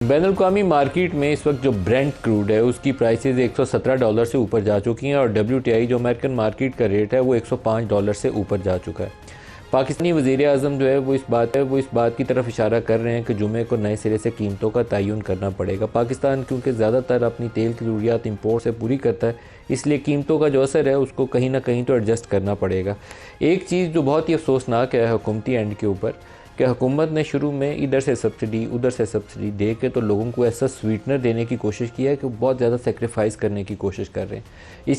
बैनुल-अक़वामी market में इस वक्त जो ब्रेंट क्रूड है उसकी प्राइसेस $117 से ऊपर जा चुकी हैं और WTI जो अमेरिकन मार्केट का रेट है वो $105 से ऊपर जा चुका है। पाकिस्तानी वज़ीर-ए-आज़म जो है वो इस बात की तरफ इशारा कर रहे हैं कि जुमे को नए सिरे से कीमतों का तयन करना पड़ेगा। पाकिस्तान क्योंकि ज़्यादातर अपनी तेल की ज़रूरियात इंपोर्ट से पूरी करता है, इसलिए कीमतों का जो असर है उसको कहीं ना कहीं तो एडजस्ट करना पड़ेगा। एक चीज़ जो बहुत ही अफसोसनाक है हुकूमती एंड के ऊपर कि हुकूमत ने शुरू में इधर से सब्सिडी उधर से सब्सिडी दे के तो लोगों को ऐसा स्वीटनर देने की कोशिश की है कि बहुत ज़्यादा सेक्रीफाइस करने की कोशिश कर रहे हैं।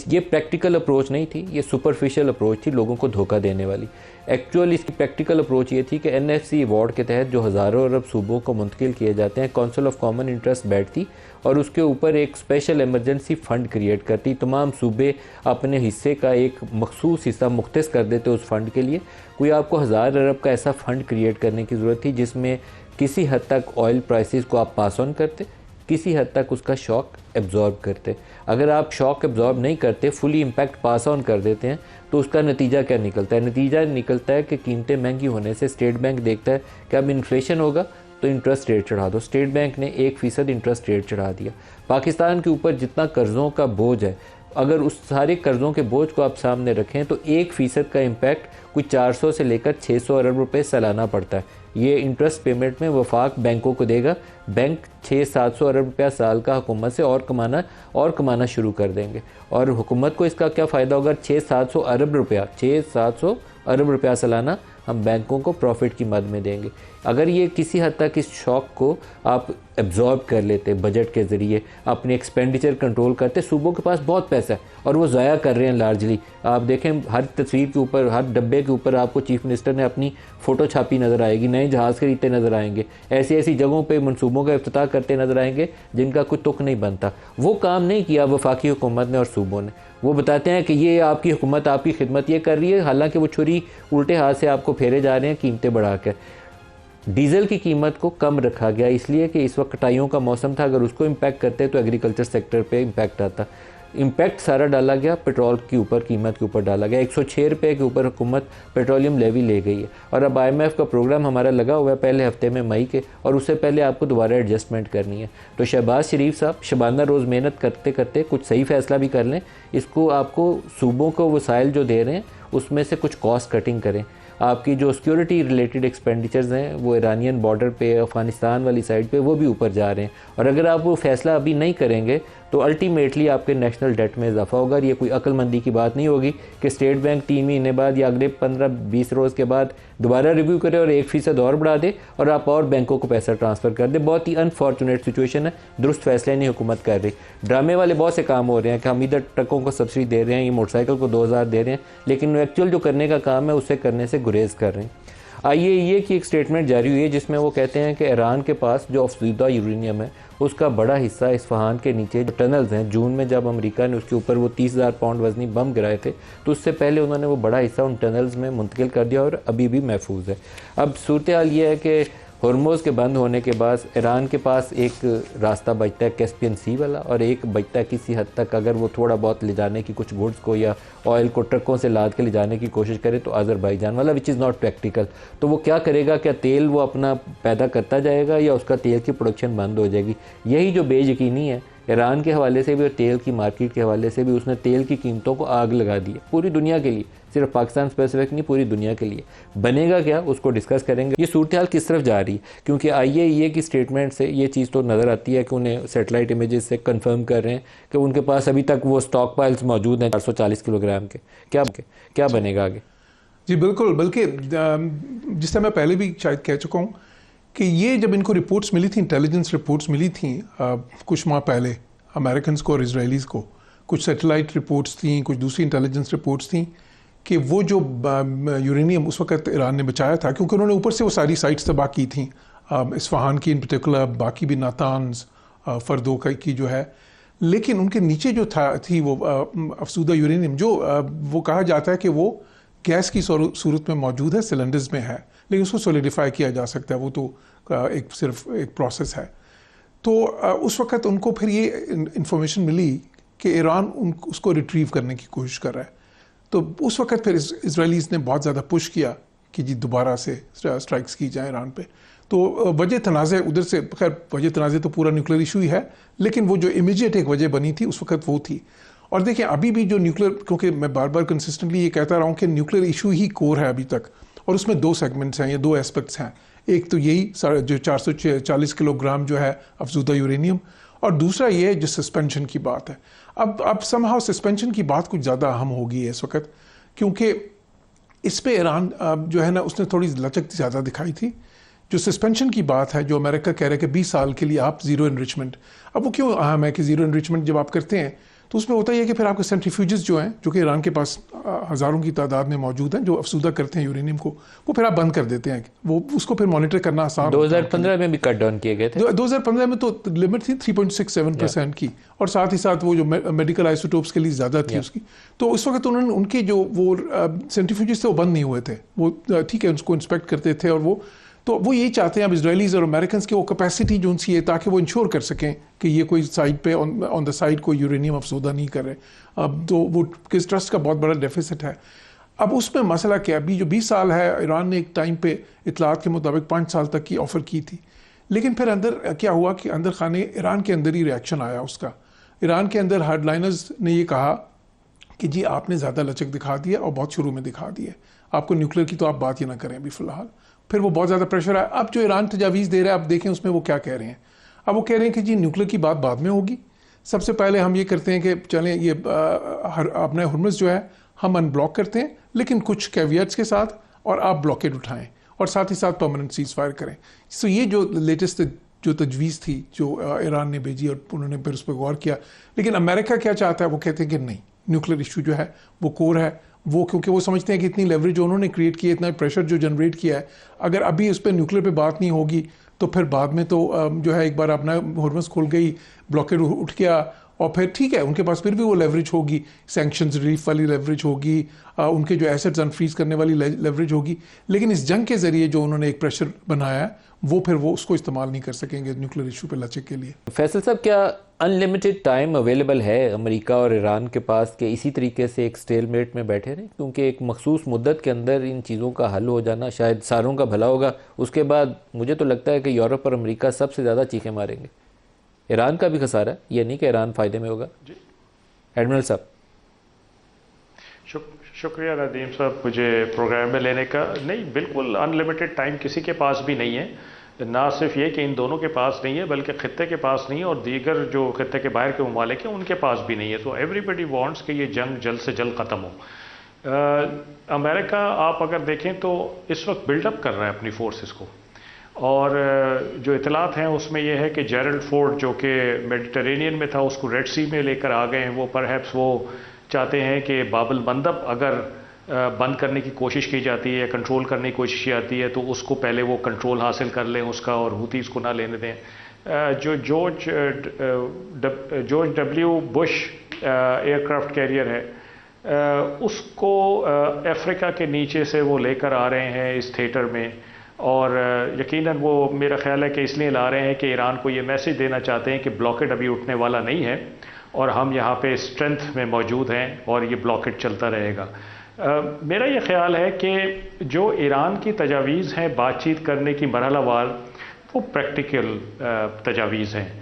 ये प्रैक्टिकल अप्रोच नहीं थी, ये सुपरफिशियल अप्रोच थी, लोगों को धोखा देने वाली। एक्चुअल इसकी प्रैक्टिकल अप्रोच ये थी कि NFC अवार्ड के तहत जो हज़ारों अरब सूबों को मुंतकिल किए जाते हैं, काउंसिल ऑफ कॉमन इंटरेस्ट बैठती और उसके ऊपर एक स्पेशल एमरजेंसी फ़ंड क्रिएट करती। तमाम सूबे अपने हिस्से का एक मखसूस हिस्सा मुख्तस कर देते उस फ़ंड के लिए। कोई आपको 1000 अरब का ऐसा फ़ंड क्रिएट करने की ज़रूरत थी जिसमें किसी हद तक ऑयल प्राइसेस को आप पास ऑन करते, किसी हद तक उसका शॉक एब्जॉर्ब करते। अगर आप शॉक एब्जॉर्ब नहीं करते, फुली इम्पैक्ट पास ऑन कर देते हैं, तो उसका नतीजा क्या निकलता है? नतीजा निकलता है कि कीमतें महंगी होने से स्टेट बैंक देखता है कि अब इन्फ्लेशन होगा तो इंटरेस्ट रेट चढ़ा दो। स्टेट बैंक ने 1% इंटरेस्ट रेट चढ़ा दिया। पाकिस्तान के ऊपर जितना कर्ज़ों का बोझ है, अगर उस सारे कर्ज़ों के बोझ को आप सामने रखें तो 1% का इम्पैक्ट कुछ 400 से लेकर 600 अरब रुपए सालाना पड़ता है। ये इंटरेस्ट पेमेंट में वफाक बैंकों को देगा। बैंक 600-700 अरब रुपया साल का हुकूमत से और कमाना शुरू कर देंगे। और हुकूमत को इसका क्या फ़ायदा होगा? 600-700 अरब रुपया सालाना हम बैंकों को प्रॉफिट की मद में देंगे। अगर ये किसी हद तक इस शॉक को आप एब्जॉर्ब कर लेते, बजट के ज़रिए अपने एक्सपेंडिचर कंट्रोल करते, सूबों के पास बहुत पैसा है और वो ज़ाया कर रहे हैं लार्जली। आप देखें हर तस्वीर के ऊपर, हर डब्बे के ऊपर आपको चीफ मिनिस्टर ने अपनी फ़ोटो छापी नज़र आएगी, नए जहाज़ खरीदते नज़र आएंगे, ऐसी ऐसी जगहों पर मनसूबों का इफ्तिताह करते नज़र आएंगे जिनका कोई तुक नहीं बनता। वो काम नहीं किया वफाकी हुकूमत ने और सूबों ने। वो बताते हैं कि ये आपकी हुकूमत आपकी खिदमत ये कर रही है, हालांकि वो छुरी उल्टे हाथ से आपको फेरे जा रहे हैं कीमतें बढ़ाकर। डीज़ल की कीमत को कम रखा गया इसलिए कि इस वक्त कटाइयों का मौसम था। अगर उसको इम्पैक्ट करते तो एग्रीकल्चर सेक्टर पे इम्पैक्ट आता। इम्पैक्ट सारा डाला गया पेट्रोल के ऊपर, कीमत के ऊपर डाला गया। 106 रुपये के ऊपर हुकूमत पेट्रोलियम लेवी ले गई है और अब IMF का प्रोग्राम हमारा लगा हुआ है पहले हफ्ते में मई के, और उससे पहले आपको दोबारा एडजस्टमेंट करनी है। तो शहबाज शरीफ साहब शबाना रोज़ मेहनत करते करते कुछ सही फ़ैसला भी कर लें। इसको आपको सूबों को वसाइल जो दे रहे हैं उसमें से कुछ कॉस्ट कटिंग करें। आपकी जो सिक्योरिटी रिलेटेड एक्सपेंडिचर्स हैं वो ईरानियन बॉर्डर पे, अफ़गानिस्तान वाली साइड पे, वो भी ऊपर जा रहे हैं। और अगर आप वो फ़ैसला अभी नहीं करेंगे तो अल्टीमेटली आपके नेशनल डेट में इजाफा होगा। और ये कोई अक्लमंदी की बात नहीं होगी कि स्टेट बैंक 3 महीने बाद या अगले 15-20 रोज़ के बाद दोबारा रिव्यू करे और 1% और बढ़ा दे और आप और बैंकों को पैसा ट्रांसफ़र कर दे। बहुत ही अनफॉर्चुनेट सिचुएशन है। दुरुस्त फैसले नहीं हुकूमत कर रही। ड्रामे वाले बहुत से काम हो रहे हैं कि हम इधर ट्रकों को सब्सिडी दे रहे हैं, ये मोटरसाइकिल को 2000 दे रहे हैं, लेकिन एक्चुअल जो करने का काम है उसे करने से गुरेज कर रहे हैं। IAEA की एक स्टेटमेंट जारी हुई है जिसमें वो कहते हैं कि ईरान के पास जो अफसुदा यूरेनियम है उसका बड़ा हिस्सा इस्फहान के नीचे जो टनल्स हैं, जून में जब अमेरिका ने उसके ऊपर वो 30,000 पाउंड वजनी बम गिराए थे तो उससे पहले उन्होंने वो बड़ा हिस्सा उन टनल्स में मुंतकिल कर दिया और अभी भी महफूज है। अब सूरत हाल ये है कि हॉर्मोज़ के बंद होने के बाद ईरान के पास एक रास्ता बचता है कैस्पियन सी वाला, और एक बचता है किसी हद तक अगर वो थोड़ा बहुत ले जाने की कुछ गुड्स को या ऑयल को ट्रकों से लाद के ले जाने की कोशिश करे तो अज़रबैजान वाला, विच इज़ नॉट प्रैक्टिकल। तो वो क्या करेगा? क्या तेल वो अपना पैदा करता जाएगा या उसका तेल की प्रोडक्शन बंद हो जाएगी? यही जो बेयकीनी है ईरान के हवाले से भी और तेल की मार्केट के हवाले से भी। उसने तेल की कीमतों को आग लगा दी है पूरी दुनिया के लिए, सिर्फ पाकिस्तान स्पेसिफिक नहीं, पूरी दुनिया के लिए। बनेगा क्या उसको डिस्कस करेंगे। ये सूरत हाल किस तरफ जा रही है? क्योंकि IAEA की स्टेटमेंट से ये चीज़ तो नज़र आती है कि उन्हें सैटेलाइट इमेजेस से कंफर्म कर रहे हैं कि उनके पास अभी तक वो स्टॉक पाइल्स मौजूद हैं 440 किलोग्राम के। क्या बनेगा आगे? जी बिल्कुल, बल्कि जिस तरह मैं पहले भी शायद कह चुका हूँ कि ये जब इनको रिपोर्ट्स मिली थी, इंटेलिजेंस रिपोर्ट्स मिली थी कुछ माह पहले अमेरिकन को और इसराइलीज़ को, कुछ सैटेलाइट रिपोर्ट्स थी, कुछ दूसरी इंटेलिजेंस रिपोर्ट्स थी कि वो जो यूरेनियम उस वक्त ईरान ने बचाया था, क्योंकि उन्होंने ऊपर से वो सारी साइट्स तबाह की थी, इस्फहान की इन पर्टिकुलर, बाकी भी नातान्स, फर्दो की जो है, लेकिन उनके नीचे जो थी वो अफसूदा यूरेनियम, जो वो कहा जाता है कि वो गैस की सूरत में मौजूद है, सिलेंडर्स में है, लेकिन उसको सोलिडिफाई किया जा सकता है, वो तो सिर्फ एक प्रोसेस है। तो उस वक़्त उनको फिर ये इंफॉर्मेशन मिली कि ईरान उसको रिट्रीव करने की कोशिश कर रहा है। तो उस वक़्त फिर इसराइलीज़ ने बहुत ज़्यादा पुश किया कि जी दोबारा से स्ट्राइक्स की जाए ईरान पे। तो वजह तनाज़ उधर से, खैर वजह तनाज़ तो पूरा न्यूक्लियर इशू ही है, लेकिन वो जो इमीडिएट एक वजह बनी थी उस वक्त वो थी। और देखिए अभी भी जो न्यूक्लियर, क्योंकि मैं बार बार कंसिस्टेंटली ये कहता रहा हूँ कि न्यूक्लियर इशू ही कोर है अभी तक, और उसमें दो सेगमेंट्स हैं या दो एस्पेक्ट्स हैं। एक तो यही जो 440 किलोग्राम जो है अफजूदा यूरेनियम, और दूसरा ये है जो सस्पेंशन की बात है। अब समहाउ सस्पेंशन की बात कुछ ज़्यादा अहम होगी इस वक्त, क्योंकि इस पे ईरान जो है ना उसने थोड़ी लचक ज़्यादा दिखाई थी। जो सस्पेंशन की बात है, जो अमेरिका कह रहा है कि 20 साल के लिए आप ज़ीरो इनरिचमेंट, अब वो क्यों अहम है कि ज़ीरो इनरिचमेंट जब आप करते हैं तो उसमें होता ही है कि फिर आपके सेंट्रीफ्यूजेस जो हैं, जो कि ईरान के पास हज़ारों की तादाद में मौजूद हैं, जो अफसूदा करते हैं यूरेनियम को, वो फिर आप बंद कर देते हैं। वो उसको फिर मॉनिटर करना आसान 2015 में भी कट डाउन किए गए थे। 2015 में तो लिमिट थी 3.67% की, और साथ ही साथ वो जो मेडिकल आइसोटोप्स के लिए ज़्यादा थी उसकी। तो उस वक्त उन्होंने उनके जो वो सेंट्रीफ्यूजेस थे वो बंद नहीं हुए थे, वो ठीक है उसको इंस्पेक्ट करते थे, और वो यही चाहते हैं अब इसराइलीज और अमेरिकन की वो कैपेसिटी जो उनकी है, ताकि वो इंश्योर कर सकें कि ये कोई साइड पे ऑन द साइड कोई यूरेनियम अफसोदा नहीं कर रहे। अब तो वो किस ट्रस्ट का बहुत बड़ा डेफिसिट है। अब उसमें मसला क्या, अभी जो 20 साल है, ईरान ने एक टाइम पे इतलात के मुताबिक 5 साल तक की ऑफ़र की थी, लेकिन फिर अंदर क्या हुआ कि अंदर खाने ईरान के अंदर ही रिएक्शन आया उसका। ईरान के अंदर हार्डलाइनर्स ने ये कहा कि जी आपने ज़्यादा लचक दिखा दिया और बहुत शुरू में दिखा दिया, आपको न्यूक्लियर की तो आप बात ही ना करें अभी फ़िलहाल। फिर वो बहुत ज़्यादा प्रेशर आया। अब जो ईरान तजावीज़ दे रहा है, आप देखें उसमें वो क्या कह रहे हैं। अब वो कह रहे हैं कि जी न्यूक्लियर की बात बाद में होगी, सबसे पहले हम ये करते हैं कि चलें ये अपने हुर्मुज़ जो है हम अनब्लॉक करते हैं, लेकिन कुछ कैवियट्स के साथ, और आप ब्लॉकेड उठाएं और साथ ही साथ परमानेंट सीज फायर करें। सो ये जो लेटेस्ट जो तजवीज़ थी जो ईरान ने भेजी, और उन्होंने फिर उस पर गौर किया। लेकिन अमेरिका क्या चाहता है, वो कहते हैं कि नहीं, न्यूक्लियर इशू जो है वो कोर है। वो क्योंकि वो समझते हैं कि इतनी लेवरेज जो उन्होंने क्रिएट की है, इतना प्रेशर जो जनरेट किया है, अगर अभी उस पर न्यूक्लियर पे बात नहीं होगी तो फिर बाद में तो जो है एक बार अपना हॉर्मस खुल गई, ब्लॉकेड उठ गया, और फिर ठीक है उनके पास फिर भी वो लेवरेज होगी, सैंक्शंस रिलीफ वाली लेवरेज होगी, उनके जो एसेट्स अनफ्रीज करने वाली लेवरेज होगी। लेकिन इस जंग के ज़रिए जो उन्होंने एक प्रेशर बनाया है, वो फिर वो उसको इस्तेमाल नहीं कर सकेंगे न्यूक्लियर इशू पे लचक के लिए। फैसल साहब, क्या अनलिमिटेड टाइम अवेलेबल है अमेरिका और ईरान के पास कि इसी तरीके से एक स्टेलमेट में बैठे रहें? क्योंकि एक मखसूस मुद्दत के अंदर इन चीज़ों का हल हो जाना शायद सारों का भला होगा। उसके बाद मुझे तो लगता है कि यूरोप और अमेरिका सबसे ज़्यादा चीखें मारेंगे। ईरान का भी खसारा, ये नहीं कि ईरान फ़ायदे में होगा। एडमिरल साहब। शुक्रिया नदीम साहब मुझे प्रोग्राम में लेने का। नहीं, बिल्कुल अनलिमिटेड टाइम किसी के पास भी नहीं है। ना सिर्फ ये कि इन दोनों के पास नहीं है, बल्कि ख़ित्ते के पास नहीं है, और दीगर जो ख़ित्ते के बाहर के ममालिक हैं उनके पास भी नहीं है। तो एवरीबडी वांट्स कि ये जंग जल्द से जल्द ख़त्म हो। अमेरिका आप अगर देखें तो इस वक्त बिल्डअप कर रहा है अपनी फोर्सेस को, और जो इतलात हैं उसमें यह है कि जेरल्ड फोर्ड जो कि मेडिटरेनियन में था उसको रेड सी में लेकर आ गए हैं। वो परहैप्स वो चाहते हैं कि बाबल मंदब अगर बंद करने की कोशिश की जाती है, कंट्रोल करने की कोशिश की जाती है, तो उसको पहले वो कंट्रोल हासिल कर लें उसका, और हूतीस को ना लेने दें। जो George W Bush aircraft carrier है, उसको अफ्रीका के नीचे से वो लेकर आ रहे हैं इस थिएटर में, और यकीनन वो मेरा ख्याल है कि इसलिए ला रहे हैं कि ईरान को ये मैसेज देना चाहते हैं कि ब्लॉकेड अभी उठने वाला नहीं है, और हम यहाँ पे स्ट्रेंथ में मौजूद हैं, और ये ब्लॉकेड चलता रहेगा। मेरा ये ख्याल है कि जो ईरान की तजावीज़ हैं बातचीत करने की मरहलावार, वो प्रैक्टिकल तजावीज़ हैं।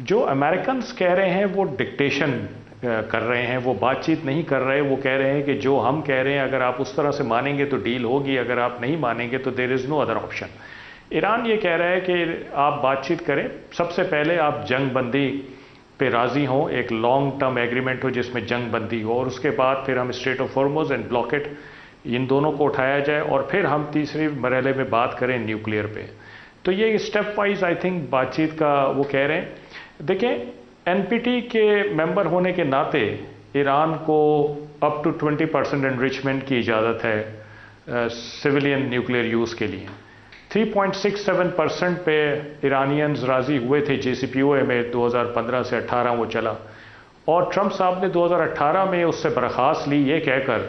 जो अमेरिकन्स कह रहे हैं वो डिक्टेशन कर रहे हैं, वो बातचीत नहीं कर रहे। वो कह रहे हैं कि जो हम कह रहे हैं अगर आप उस तरह से मानेंगे तो डील होगी, अगर आप नहीं मानेंगे तो there is no other option. Iran ये कह रहा है कि आप बातचीत करें, सबसे पहले आप जंग बंदी पे राज़ी हों, एक लॉन्ग टर्म एग्रीमेंट हो जिसमें जंग बंदी हो, और उसके बाद फिर हम strait of Hormuz and blockade इन दोनों को उठाया जाए, और फिर हम तीसरे मरहले में बात करें न्यूक्लियर पे। तो ये स्टेप वाइज आई थिंक बातचीत का वो कह रहे हैं। देखें, एनपीटी के मेंबर होने के नाते ईरान को अप टू 20% एनरिचमेंट की इजाज़त है सिविलियन न्यूक्लियर यूज़ के लिए। 3.67% पे ईरानियंस राज़ी हुए थे JCPOA में 2015 से 18 वो चला, और ट्रंप साहब ने 2018 में उससे बर्खास्त ली ये कहकर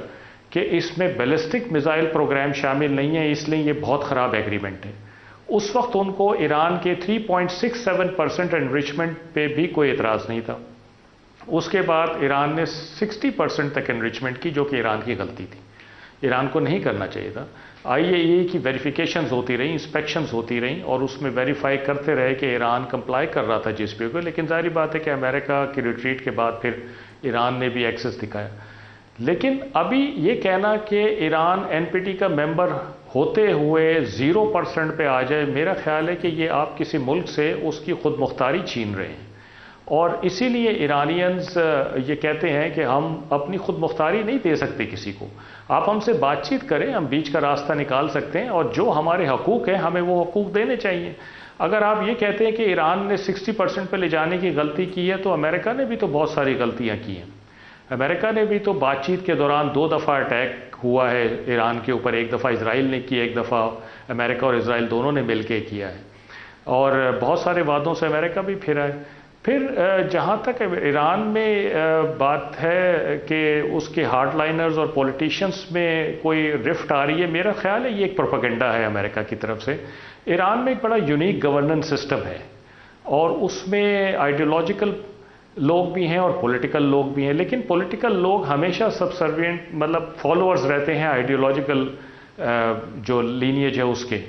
कि इसमें बैलिस्टिक मिसाइल प्रोग्राम शामिल नहीं है, इसलिए ये बहुत ख़राब एग्रीमेंट है। उस वक्त उनको ईरान के 3.67% एनरिचमेंट पे भी कोई एतराज़ नहीं था। उसके बाद ईरान ने 60% तक एनरिचमेंट की, जो कि ईरान की गलती थी। ईरान को नहीं करना चाहिए था। IAEA की वेरिफिकेशंस होती रही, इंस्पेक्शंस होती रहीं और उसमें वेरीफाई करते रहे कि ईरान कंप्लाई कर रहा था GSP को, लेकिन जाहिर बात है कि अमेरिका की रिट्रीट के बाद फिर ईरान ने भी एक्सेस दिखाया। लेकिन अभी ये कहना कि ईरान NPT का मेंबर होते हुए 0% पे आ जाए, मेरा ख्याल है कि ये आप किसी मुल्क से उसकी खुद मुख्तारी छीन रहे हैं, और इसीलिए ईरानियंस ये कहते हैं कि हम अपनी खुद मुख्तारी नहीं दे सकते किसी को। आप हमसे बातचीत करें, हम बीच का रास्ता निकाल सकते हैं, और जो हमारे हकूक़ हैं हमें वो हकूक़ देने चाहिए। अगर आप ये कहते हैं कि ईरान ने 60% पे ले जाने की गलती की है, तो अमेरिका ने भी तो बहुत सारी गलतियाँ की हैं। अमेरिका ने भी तो बातचीत के दौरान 2 दफ़ा अटैक हुआ है ईरान के ऊपर, एक दफ़ा इसराइल ने किया, एक दफ़ा अमेरिका और इसराइल दोनों ने मिल के किया है, और बहुत सारे वादों से अमेरिका भी फिरा है। फिर जहाँ तक ईरान में बात है कि उसके हार्डलाइनर्स और पॉलिटिशियंस में कोई रिफ्ट आ रही है, मेरा ख्याल है ये एक प्रोपेगेंडा है अमेरिका की तरफ से। ईरान में एक बड़ा यूनिक गवर्नेंस सिस्टम है, और उसमें आइडियोलॉजिकल लोग भी हैं और पॉलिटिकल लोग भी हैं, लेकिन पॉलिटिकल लोग हमेशा सबसर्विएंट, मतलब फॉलोअर्स रहते हैं आइडियोलॉजिकल जो लीनिएज है उसके।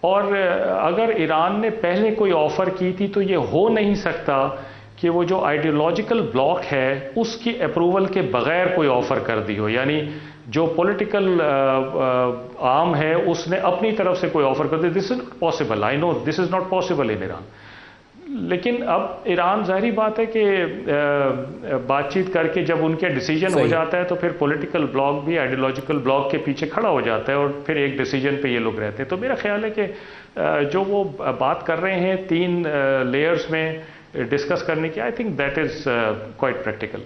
और अगर ईरान ने पहले कोई ऑफ़र की थी तो ये हो नहीं सकता कि वो जो आइडियोलॉजिकल ब्लॉक है उसकी अप्रूवल के बगैर कोई ऑफ़र कर दी हो, यानी जो पॉलिटिकल आर्म है उसने अपनी तरफ से कोई ऑफ़र कर दी। This is not possible, I know this is not possible in Iran. लेकिन अब ईरान, जाहिर बात है कि बातचीत करके जब उनके डिसीजन हो जाता है तो फिर पॉलिटिकल ब्लॉक भी आइडियोलॉजिकल ब्लॉक के पीछे खड़ा हो जाता है, और फिर एक डिसीजन पे ये लोग रहते हैं। तो मेरा ख्याल है कि जो वो बात कर रहे हैं 3 लेयर्स में डिस्कस करने की, I think that is quite practical.